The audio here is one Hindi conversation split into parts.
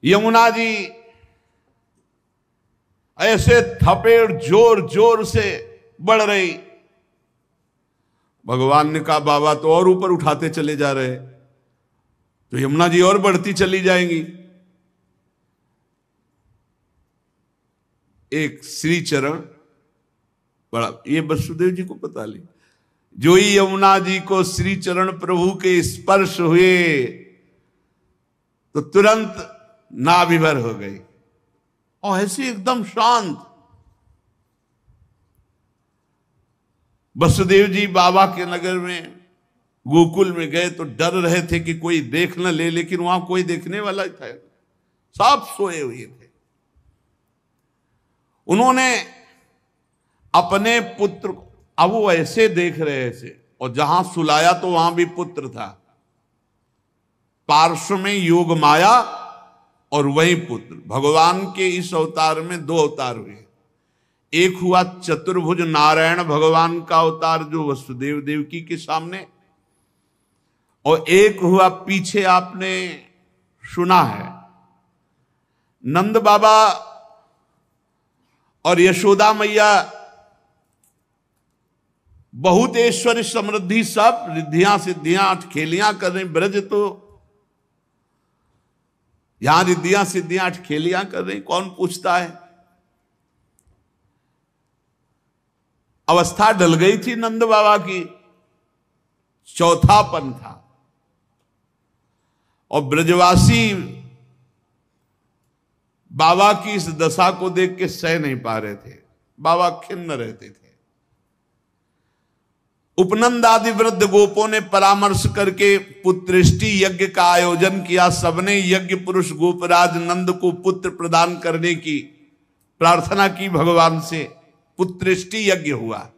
यमुना जी ऐसे थपेड़ जोर जोर से बढ़ रही। भगवान ने कहा बाबा तो और ऊपर उठाते चले जा रहे, तो यमुना जी और बढ़ती चली जाएंगी। एक श्री चरण बड़ा, ये वसुदेव जी को पता नहीं, जो ही यमुना जी को श्री चरण प्रभु के स्पर्श हुए तो तुरंत नाभिभर हो गई और ऐसे एकदम शांत। वसुदेव जी बाबा के नगर में गोकुल में गए तो डर रहे थे कि कोई देख न ले, लेकिन वहां कोई देखने वाला था, सब सोए हुए थे। उन्होंने अपने पुत्र को, अब वो ऐसे देख रहे थे और जहां सुलाया तो वहां भी पुत्र था, पार्श्व में योग माया और वही पुत्र। भगवान के इस अवतार में दो अवतार हुए, एक हुआ चतुर्भुज नारायण भगवान का अवतार जो वसुदेव देवकी के सामने, और एक हुआ पीछे आपने सुना है नंद बाबा और यशोदा मैया बहुत ऐश्वर्य समृद्धि सब रिद्धियां सिद्धियां अठखेलियां कर रही। ब्रज तो यहां रिद्धियां सिद्धियां अठखेलियां कर रही, कौन पूछता है। अवस्था ढल गई थी नंद बाबा की, चौथापन था और ब्रजवासी बाबा की इस दशा को देख के सह नहीं पा रहे थे। बाबा खिन्न रहते थे। उपनंद आदि वृद्ध गोपों ने परामर्श करके पुत्रेष्टि यज्ञ का आयोजन किया। सबने यज्ञ पुरुष गोपराज नंद को पुत्र प्रदान करने की प्रार्थना की भगवान से। पुत्रेष्टि यज्ञ हुआ।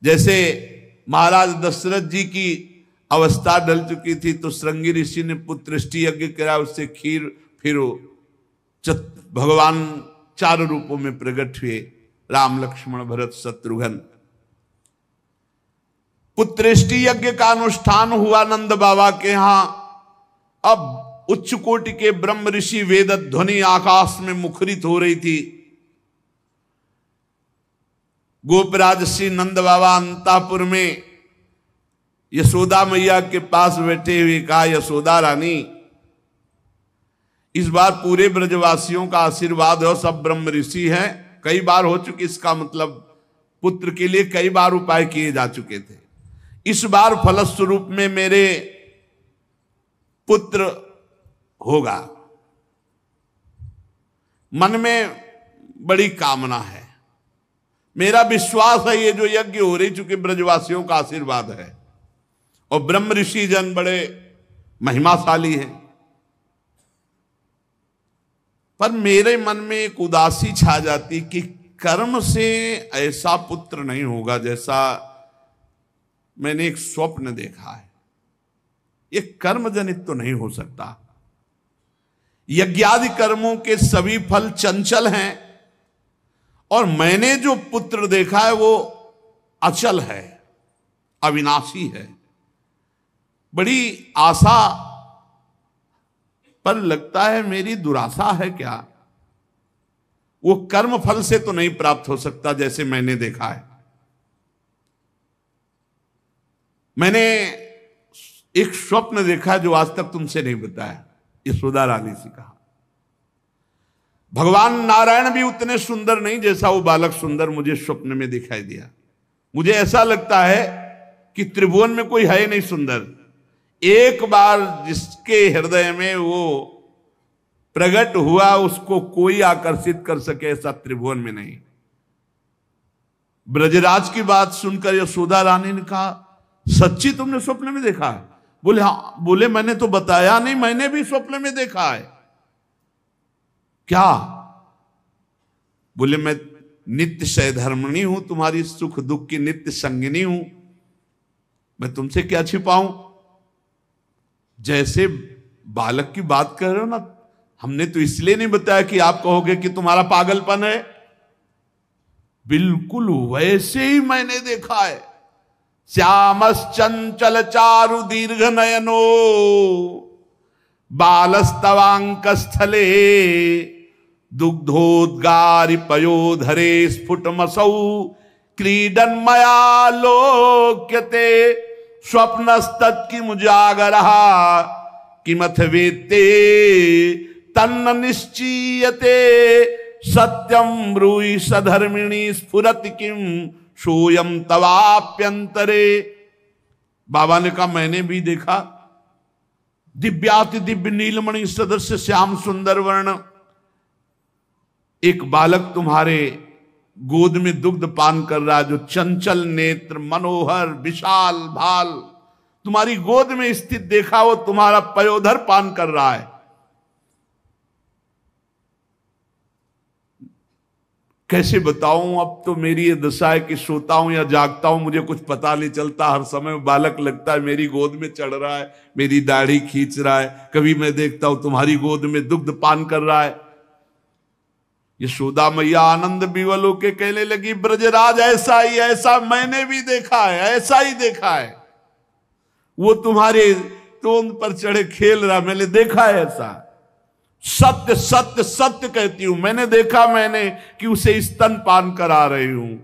जैसे महाराज दशरथ जी की अवस्था डल चुकी थी तो श्रृंगी ऋषि ने पुत्रेष्टि यज्ञ करा, उससे खीर, फिर भगवान चार रूपों में प्रकट हुए, राम लक्ष्मण भरत शत्रुघ्न। पुत्रेष्टि यज्ञ का अनुष्ठान हुआ नंद बाबा के यहां। अब उच्च कोटि के ब्रह्म ऋषि वेद ध्वनि आकाश में मुखरित हो रही थी। गोपराज श्री नंद बाबा अंतापुर में यशोदा मैया के पास बैठे हुए कहा, यशोदा रानी इस बार पूरे ब्रजवासियों का आशीर्वाद हो, सब ब्रह्म ऋषि हैं, कई बार हो चुकी, इसका मतलब पुत्र के लिए कई बार उपाय किए जा चुके थे। इस बार फलस्वरूप में मेरे पुत्र होगा, मन में बड़ी कामना है, मेरा विश्वास है ये जो यज्ञ हो रही, चूंकि ब्रजवासियों का आशीर्वाद है और ब्रह्म ऋषि जन बड़े महिमाशाली हैं, पर मेरे मन में एक उदासी छा जाती कि कर्म से ऐसा पुत्र नहीं होगा जैसा मैंने एक स्वप्न देखा है। ये कर्म जनित तो नहीं हो सकता। यज्ञादि कर्मों के सभी फल चंचल हैं और मैंने जो पुत्र देखा है वो अचल है, अविनाशी है। बड़ी आशा, पर लगता है मेरी दुराशा है क्या। वो कर्म फल से तो नहीं प्राप्त हो सकता जैसे मैंने देखा है। मैंने एक स्वप्न देखा जो आज तक तुमसे नहीं बताया, यशोदा रानी से कहा। भगवान नारायण भी उतने सुंदर नहीं जैसा वो बालक सुंदर मुझे स्वप्न में दिखाई दिया। मुझे ऐसा लगता है कि त्रिभुवन में कोई है नहीं सुंदर। एक बार जिसके हृदय में वो प्रकट हुआ उसको कोई आकर्षित कर सके ऐसा त्रिभुवन में नहीं। ब्रजराज की बात सुनकर यशोदा रानी ने कहा, सच्ची तुमने स्वप्न में देखा है? बोले हाँ। बोले मैंने तो बताया नहीं, मैंने भी स्वप्न में देखा है। क्या? बोले मैं नित्य सहधर्मिणी हूं, तुम्हारी सुख दुख की नित्य संगिनी हूं, मैं तुमसे क्या छिपाऊं। जैसे बालक की बात कर रहे हो ना, हमने तो इसलिए नहीं बताया कि आप कहोगे कि तुम्हारा पागलपन है। बिल्कुल वैसे ही मैंने देखा है। श्यामस चंचल चारु दीर्घ नयनो बालस्तवांक स्थले दुग्धोद्गारि पयोधरे स्फुटमसौ क्रीडन मया लोक्यते स्वप्नस्तत्किमुजागरः किमथ वेत्ते तन्न निश्चीयते सत्यम ब्रूहि सधर्मिणी स्फुरति किम सोयम तवाप्यंतरे। बाबा ने कहा मैंने भी देखा, दिव्याति दिव्य नीलमणि सदृश श्याम सुंदर वर्ण एक बालक तुम्हारे गोद में दुग्ध पान कर रहा है, जो चंचल नेत्र मनोहर विशाल भाल तुम्हारी गोद में स्थित देखा, वो तुम्हारा पयोधर पान कर रहा है। कैसे बताऊं, अब तो मेरी ये दशा है कि सोता हूं या जागता हूं मुझे कुछ पता नहीं चलता। हर समय बालक लगता है मेरी गोद में चढ़ रहा है, मेरी दाढ़ी खींच रहा है। कभी मैं देखता हूं तुम्हारी गोद में दुग्ध पान कर रहा है। यशोदा मैया आनंद विवल होके कहने लगी, ब्रजराज ऐसा ही, ऐसा मैंने भी देखा है, ऐसा ही देखा है। वो तुम्हारे तोंद पर चढ़े खेल रहा, मैंने देखा है ऐसा। सत्य सत्य सत्य कहती हूं, मैंने देखा मैंने कि उसे स्तन पान करा रही हूं,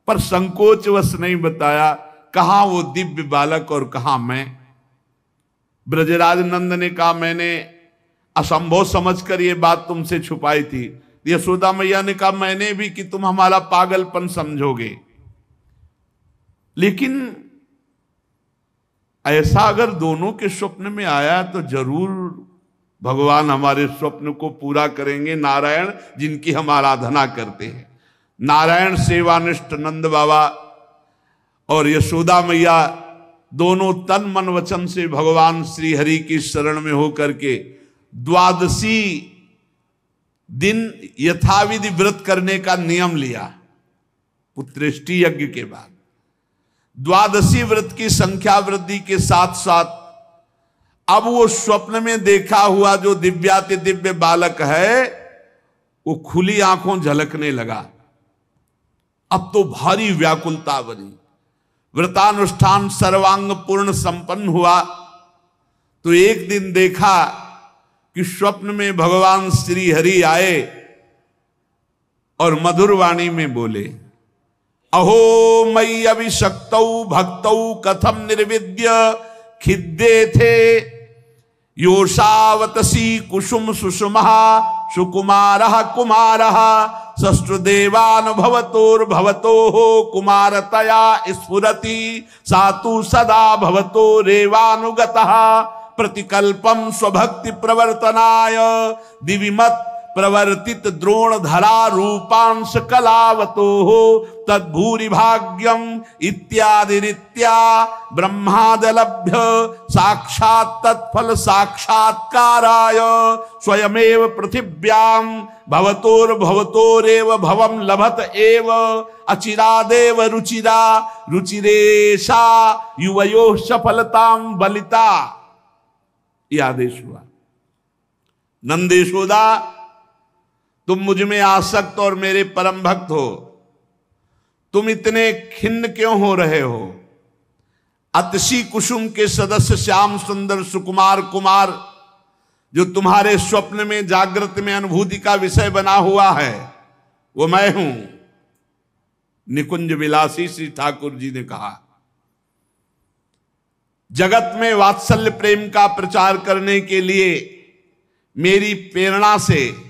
पर संकोचवश नहीं बताया कहां वो दिव्य बालक और कहां मैं। ब्रजराज नंद ने कहा मैंने असंभव समझकर ये बात तुमसे छुपाई थी। यशोदा मैया ने कहा मैंने भी कि तुम हमारा पागलपन समझोगे, लेकिन ऐसा अगर दोनों के स्वप्न में आया तो जरूर भगवान हमारे स्वप्न को पूरा करेंगे। नारायण जिनकी हम आराधना करते हैं, नारायण सेवानिष्ठ नंद बाबा और यशोदा मैया दोनों तन मन वचन से भगवान श्री हरि की शरण में होकर के द्वादशी दिन यथाविधि व्रत करने का नियम लिया। पुत्रेष्टि यज्ञ के बाद द्वादशी व्रत की संख्या वृद्धि के साथ साथ अब वो स्वप्न में देखा हुआ जो दिव्याति दिव्य बालक है वो खुली आंखों झलकने लगा। अब तो भारी व्याकुलता बनी। व्रतानुष्ठान सर्वांग पूर्ण संपन्न हुआ तो एक दिन देखा कि स्वप्न में भगवान श्री हरि आए और मधुर वाणी में बोले, अहो मयि अभिषक्तौ भक्तौ कथम निर्विद्य खिद्दे थे योषावतसी कुसुम सुषुमः सुकुमारः कुमारः सष्ट्देवान भवतोर्भवतोः कुमारतया स्फुरति सातु सदा भवतो रेवानुगतः प्रतिकल्पम स्वभक्ति प्रवर्तनाय दिविमत प्रवर्तित द्रोण धरा रूपांश कलावतो तद्भूरि भाग्यम इत्यादि रीत्या ब्रह्मादलभ्य साक्षात् तत्फल साक्षात्काराय स्वयमेव पृथिव्यां भवतोर्भवतोरेव भवम लभत एव अचिरादेव रुचिरा रुचिरेशा युवयो सफलतां बलिता। यह आदेश हुआ, नंदेशोदा तुम मुझ में आसक्त और मेरे परम भक्त हो, तुम इतने खिन्न क्यों हो रहे हो? अतसी कुसुम के सदस्य श्याम सुंदर सुकुमार कुमार जो तुम्हारे स्वप्न में जागृत में अनुभूति का विषय बना हुआ है वो मैं हूं। निकुंज विलासी श्री ठाकुर जी ने कहा, जगत में वात्सल्य प्रेम का प्रचार करने के लिए मेरी प्रेरणा से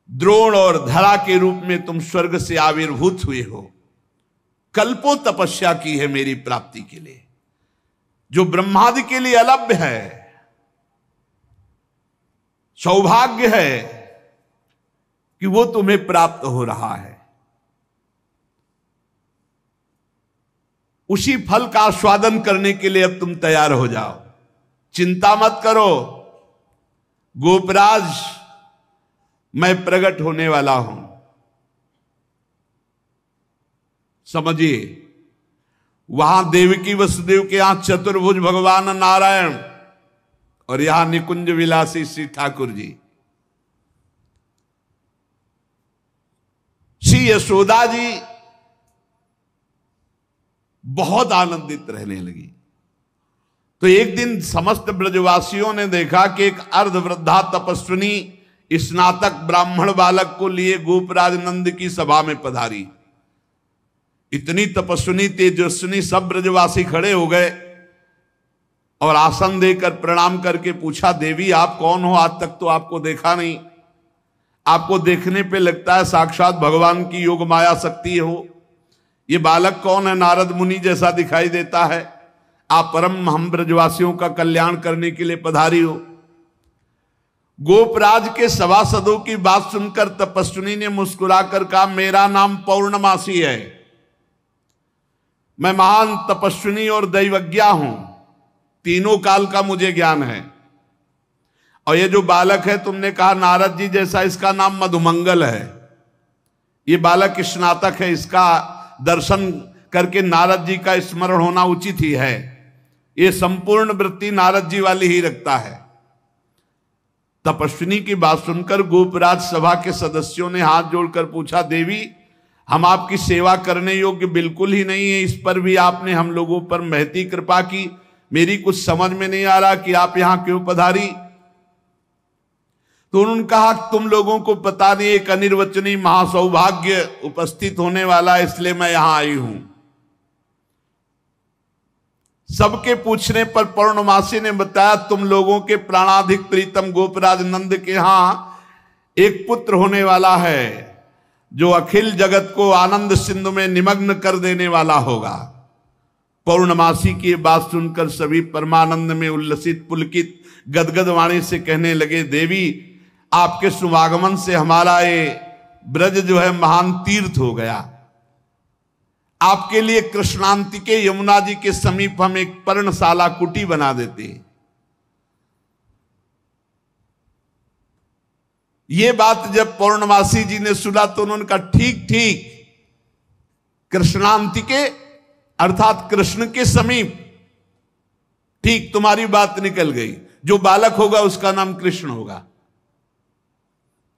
द्रोण और धरा के रूप में तुम स्वर्ग से आविर्भूत हुए हो। कल्पों तपस्या की है मेरी प्राप्ति के लिए, जो ब्रह्मादि के लिए अलभ्य है। सौभाग्य है कि वो तुम्हें प्राप्त हो रहा है। उसी फल का आस्वादन करने के लिए अब तुम तैयार हो जाओ, चिंता मत करो। गोपराज मैं प्रकट होने वाला हूं, समझिए। वहां देवकी वसुदेव के यहां चतुर्भुज भगवान नारायण और यहां निकुंज विलासी श्री ठाकुर जी। श्री यशोदा जी बहुत आनंदित रहने लगी। तो एक दिन समस्त ब्रजवासियों ने देखा कि एक अर्धवृद्धा तपस्विनी स्नातक ब्राह्मण बालक को लिए गोपराज नंद की सभा में पधारी। इतनी तपस्विनी तेजस्विनी, सब ब्रजवासी खड़े हो गए और आसन देकर प्रणाम करके पूछा, देवी आप कौन हो? आज तक तो आपको देखा नहीं, आपको देखने पे लगता है साक्षात भगवान की योग माया शक्ति हो। ये बालक कौन है? नारद मुनि जैसा दिखाई देता है। आप परम हम ब्रजवासियों का कल्याण करने के लिए पधारी हो। गोपराज के सभासदों की बात सुनकर तपस्विनी ने मुस्कुराकर कहा, मेरा नाम पौर्णमासी है, मैं महान तपस्विनी और दैवज्ञा हूं, तीनों काल का मुझे ज्ञान है। और ये जो बालक है तुमने कहा नारद जी जैसा, इसका नाम मधुमंगल है। ये बालक स्नातक है, इसका दर्शन करके नारद जी का स्मरण होना उचित ही है। ये संपूर्ण वृत्ति नारद जी वाली ही रखता है। तपस्विनी की बात सुनकर गोपराज सभा के सदस्यों ने हाथ जोड़कर पूछा, देवी हम आपकी सेवा करने योग्य बिल्कुल ही नहीं है, इस पर भी आपने हम लोगों पर महती कृपा की। मेरी कुछ समझ में नहीं आ रहा कि आप यहां क्यों पधारी। तो उन्होंने कहा, तुम लोगों को पता नहीं, एक अनिर्वचनीय महासौभाग्य उपस्थित होने वाला है, इसलिए मैं यहां आई हूं। सबके पूछने पर पौर्णमासी ने बताया, तुम लोगों के प्राणाधिक प्रीतम गोपराज नंद के यहां एक पुत्र होने वाला है जो अखिल जगत को आनंद सिंधु में निमग्न कर देने वाला होगा। पौर्णमासी की बात सुनकर सभी परमानंद में उल्लसित पुलकित गदगद वाणी से कहने लगे, देवी आपके शुभागमन से हमारा ये ब्रज जो है महान तीर्थ हो गया। आपके लिए कृष्णांति के यमुना जी के समीप हम एक पर्णशाला कुटी बना देते हैं। ये बात जब पौर्णमासी जी ने सुना तो उन्होंने कहा, ठीक ठीक, कृष्णांति के अर्थात कृष्ण के समीप, ठीक तुम्हारी बात निकल गई। जो बालक होगा उसका नाम कृष्ण होगा।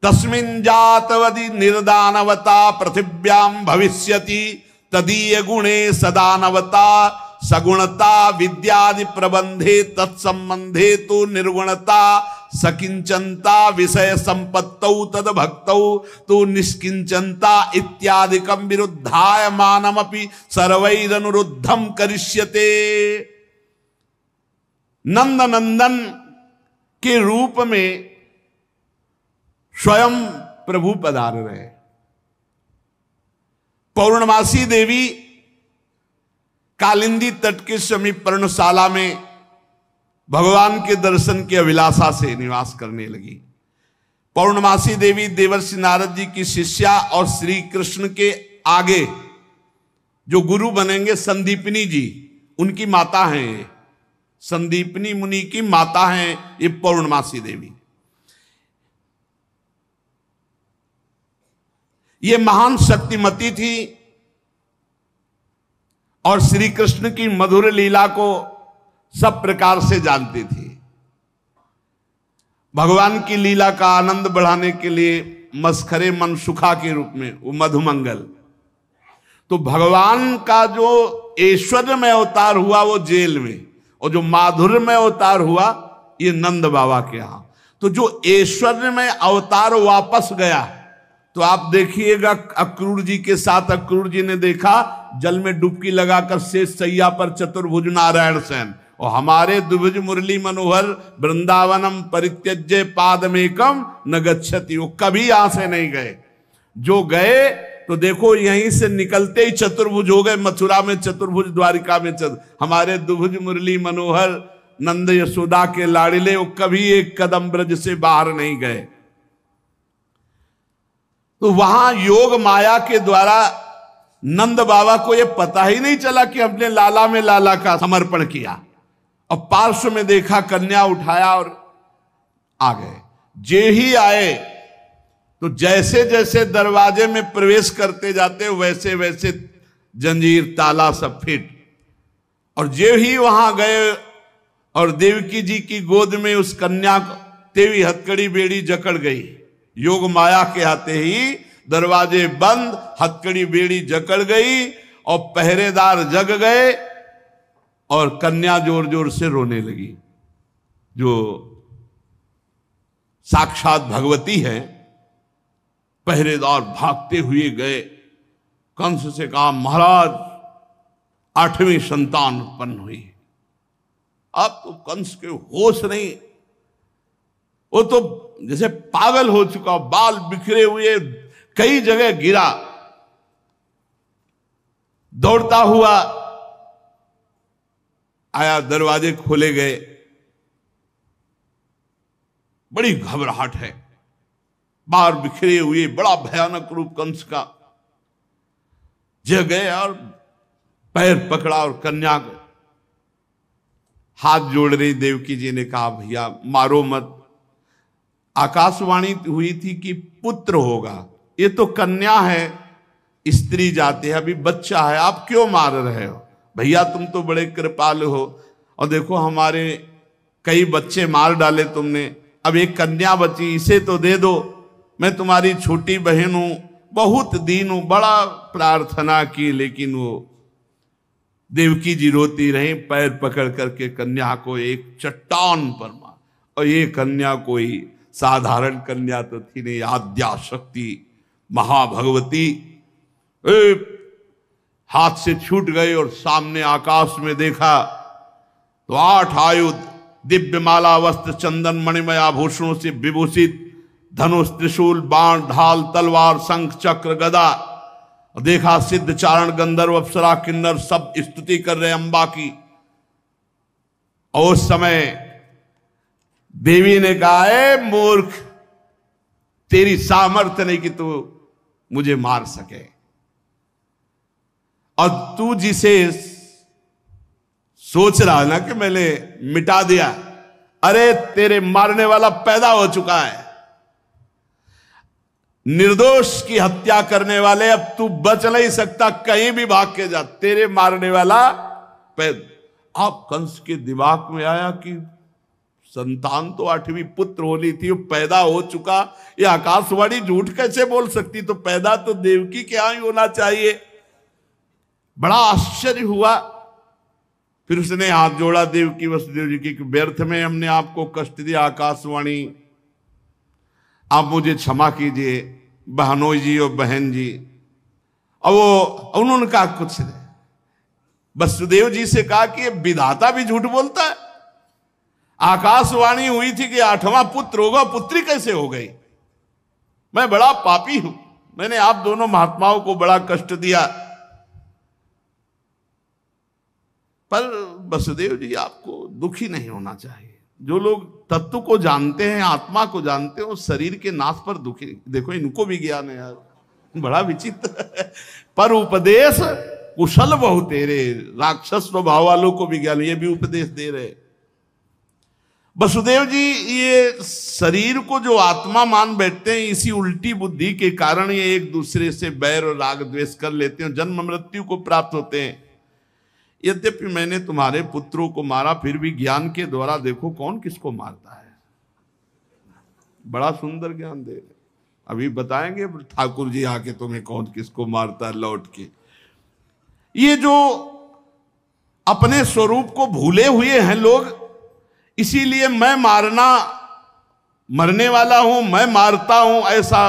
तस्मिन् जातवदि निर्दानवता पृथिव्याम भविष्यति तदीय गुणे सदानवता सगुणता विद्यादि प्रबंधे तत्संबंधे तो निर्गुणता सकिंचनता विषय संपत्तौ तद भक्तौ तो निष्किंचनता इत्यादिकम विरुद्धाय मानमपि सर्वैरनुरुद्धम करिष्यते। नंद नंदन के रूप में स्वयं प्रभु पधार रहे। पौर्णमासी देवी कालिंदी तट के समीप पर्णशाला में भगवान के दर्शन की अभिलाषा से निवास करने लगी। पौर्णमासी देवी देवर्षि नारद जी की शिष्या और श्री कृष्ण के आगे जो गुरु बनेंगे संदीपनी जी, उनकी माता हैं। ये संदीपनी मुनि की माता हैं ये पौर्णमासी देवी। ये महान शक्तिमती थी और श्री कृष्ण की मधुर लीला को सब प्रकार से जानती थी। भगवान की लीला का आनंद बढ़ाने के लिए मस्खरे मनसुखा के रूप में वो मधुमंगल। तो भगवान का जो ऐश्वर्य में अवतार हुआ वो जेल में, और जो माधुर्य में अवतार हुआ ये नंद बाबा के यहां। तो जो ऐश्वर्य में अवतार वापस गया, तो आप देखिएगा अक्रूर जी के साथ अक्रूर जी ने देखा जल में डुबकी लगाकर शेष सैया पर चतुर्भुज नारायण सेन, और हमारे द्विभुज मुरली मनोहर वृंदावनम परित्यज्य पादमेकम न गच्छति, वो कभी यहां से नहीं गए। जो गए तो देखो यहीं से निकलते ही चतुर्भुज हो गए। मथुरा में चतुर्भुज, द्वारिका में हमारे द्विभुज मुरली मनोहर नंद यशोदा के लाड़िले, वो कभी एक कदम ब्रज से बाहर नहीं गए। तो वहां योग माया के द्वारा नंद बाबा को यह पता ही नहीं चला कि अपने लाला में लाला का समर्पण किया, और पार्श्व में देखा, कन्या उठाया और आ गए। जे ही आए तो जैसे जैसे दरवाजे में प्रवेश करते जाते वैसे वैसे जंजीर ताला सब फिट, और जे ही वहां गए और देवकी जी की गोद में उस कन्या को तेवी हथकड़ी बेड़ी जकड़ गई। योग माया के आते ही दरवाजे बंद, हथकड़ी बेड़ी जकड़ गई और पहरेदार जग गए। और कन्या जोर जोर से रोने लगी। जो साक्षात भगवती है, पहरेदार भागते हुए गए, कंस से कहा महाराज 8वीं संतान उत्पन्न हुई। अब तो कंस के होश नहीं, वो तो जैसे पागल हो चुका, बाल बिखरे हुए, कई जगह गिरा, दौड़ता हुआ आया, दरवाजे खोले गए, बड़ी घबराहट है, बाहर बिखरे हुए, बड़ा भयानक रूप कंस का। जग गए और पैर पकड़ा और कन्या को हाथ जोड़ रही। देवकी जी ने कहा भैया मारो मत, आकाशवाणी हुई थी कि पुत्र होगा, ये तो कन्या है, स्त्री जाति है, अभी बच्चा है, आप क्यों मार रहे हो? भैया तुम तो बड़े कृपालु हो, और देखो हमारे कई बच्चे मार डाले तुमने, अब एक कन्या बची, इसे तो दे दो, मैं तुम्हारी छोटी बहन हूं, बहुत दीन हूं। बड़ा प्रार्थना की, लेकिन वो देवकी जी रोती रही, पैर पकड़ करके कन्या को एक चट्टान पर मार। और ये कन्या कोई साधारण कन्या तो थी नहीं, आद्या शक्ति महाभगवती। हाथ से छूट गई और सामने आकाश में देखा तो 8 आयुध, दिव्य माला, वस्त्र, चंदन, मणिमय आभूषणों से विभूषित, धनुष, त्रिशूल, बाण, ढाल, तलवार, शंख, चक्र, गदा। देखा सिद्ध, चारण, गंधर्व, अप्सरा, किन्नर सब स्तुति कर रहे अंबा की। और उस समय देवी ने कहा ए मूर्ख, तेरी सामर्थ्य नहीं कि तू मुझे मार सके, और तू जिसे सोच रहा ना कि मैंने मिटा दिया, अरे तेरे मारने वाला पैदा हो चुका है। निर्दोष की हत्या करने वाले, अब तू बच नहीं सकता, कहीं भी भाग के जा, तेरे मारने वाला पैदा। अब कंस के दिमाग में आया कि संतान तो 8वीं पुत्र होनी थी, वो पैदा हो चुका, ये आकाशवाणी झूठ कैसे बोल सकती? तो पैदा तो देवकी के यहां ही होना चाहिए। बड़ा आश्चर्य हुआ। फिर उसने हाथ जोड़ा देवकी वसुदेव जी की, व्यर्थ में हमने आपको कष्ट दिया आकाशवाणी, आप मुझे क्षमा कीजिए बहनोई जी और बहन जी। और वो उन्होंने कहा कुछ नहीं, वसुदेव जी से कहा कि ये विधाता भी झूठ बोलता है, आकाशवाणी हुई थी कि 8वां पुत्र होगा, पुत्री कैसे हो गई? मैं बड़ा पापी हूं, मैंने आप दोनों महात्माओं को बड़ा कष्ट दिया। पर वसुदेव जी आपको दुखी नहीं होना चाहिए। जो लोग तत्व को जानते हैं, आत्मा को जानते हैं, वो शरीर के नाश पर दुखी। देखो इनको भी ज्ञान है यार, बड़ा विचित्र है। पर उपदेश कुशल बहु तेरे, राक्षस स्वभाव वालों को भी ज्ञान, ये भी उपदेश दे रहे। वसुदेव जी ये शरीर को जो आत्मा मान बैठते हैं, इसी उल्टी बुद्धि के कारण ये एक दूसरे से बैर और राग द्वेष कर लेते हैं, जन्म मृत्यु को प्राप्त होते हैं। यद्यपि मैंने तुम्हारे पुत्रों को मारा, फिर भी ज्ञान के द्वारा देखो कौन किसको मारता है। बड़ा सुंदर ज्ञान दे रहे। अभी बताएंगे ठाकुर जी आके तुम्हें कौन किसको मारता है लौट के। ये जो अपने स्वरूप को भूले हुए हैं लोग, इसीलिए मैं मरने वाला हूं, मैं मारता हूं, ऐसा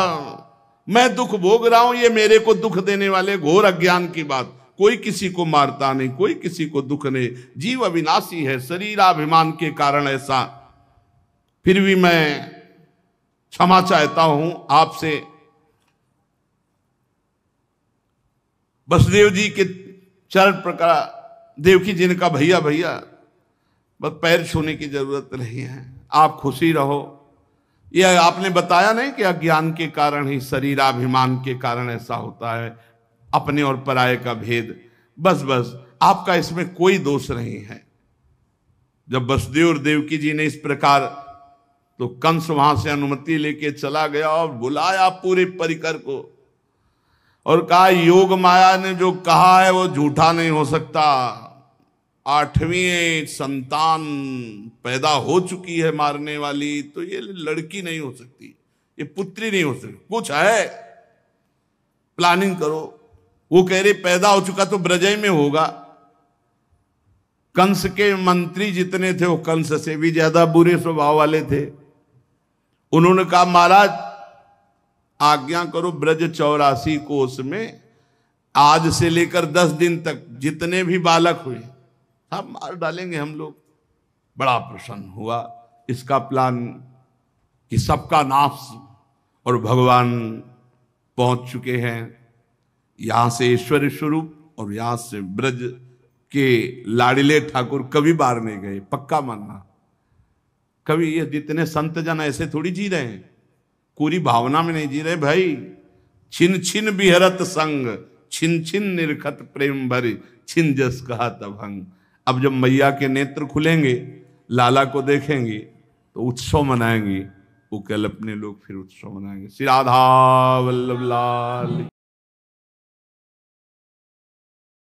मैं दुख भोग रहा हूं, ये मेरे को दुख देने वाले घोर अज्ञान की बात। कोई किसी को मारता नहीं, कोई किसी को दुख नहीं, जीव अविनाशी है, शरीराभिमान के कारण ऐसा। फिर भी मैं क्षमा चाहता हूं आपसे। वसुदेव जी के चरण प्रकार देवकी जी ने कहा भैया भैया बस पैर छूने की जरूरत नहीं है, आप खुशी रहो। यह आपने बताया नहीं कि अज्ञान के कारण ही, शरीराभिमान के कारण ऐसा होता है, अपने और पराये का भेद। बस बस आपका इसमें कोई दोष नहीं है। जब वसुदेव और देवकी जी ने इस प्रकार, तो कंस वहां से अनुमति लेके चला गया और बुलाया पूरे परिकर को और कहा योग माया ने जो कहा है वो झूठा नहीं हो सकता। 8वीं संतान पैदा हो चुकी है मारने वाली, तो ये लड़की नहीं हो सकती, ये पुत्री नहीं हो सकती, कुछ है, प्लानिंग करो। वो कह रहे पैदा हो चुका तो ब्रजय में होगा। कंस के मंत्री जितने थे वो कंस से भी ज्यादा बुरे स्वभाव वाले थे। उन्होंने कहा महाराज आज्ञा करो, ब्रज 84 कोस में आज से लेकर 10 दिन तक जितने भी बालक हुए सब मार डालेंगे हम लोग। बड़ा प्रसन्न हुआ इसका प्लान कि सबका नाश, और भगवान पहुंच चुके हैं यहां से ऐश्वर्य स्वरूप, और यहां से ब्रज के लाडिले ठाकुर कभी बाहर नहीं गए, पक्का मानना। कभी ये जितने संत जन ऐसे थोड़ी जी रहे हैं, पूरी भावना में नहीं जी रहे भाई। छिन छिन बिहरत संग, छिन छिन निरखत प्रेम भरी, छिन जस कहा तभंग। अब जब मैया के नेत्र खुलेंगे, लाला को देखेंगे तो उत्सव मनाएंगे। वो कल अपने लोग फिर उत्सव मनाएंगे। श्री राधा वल्लभ लाल।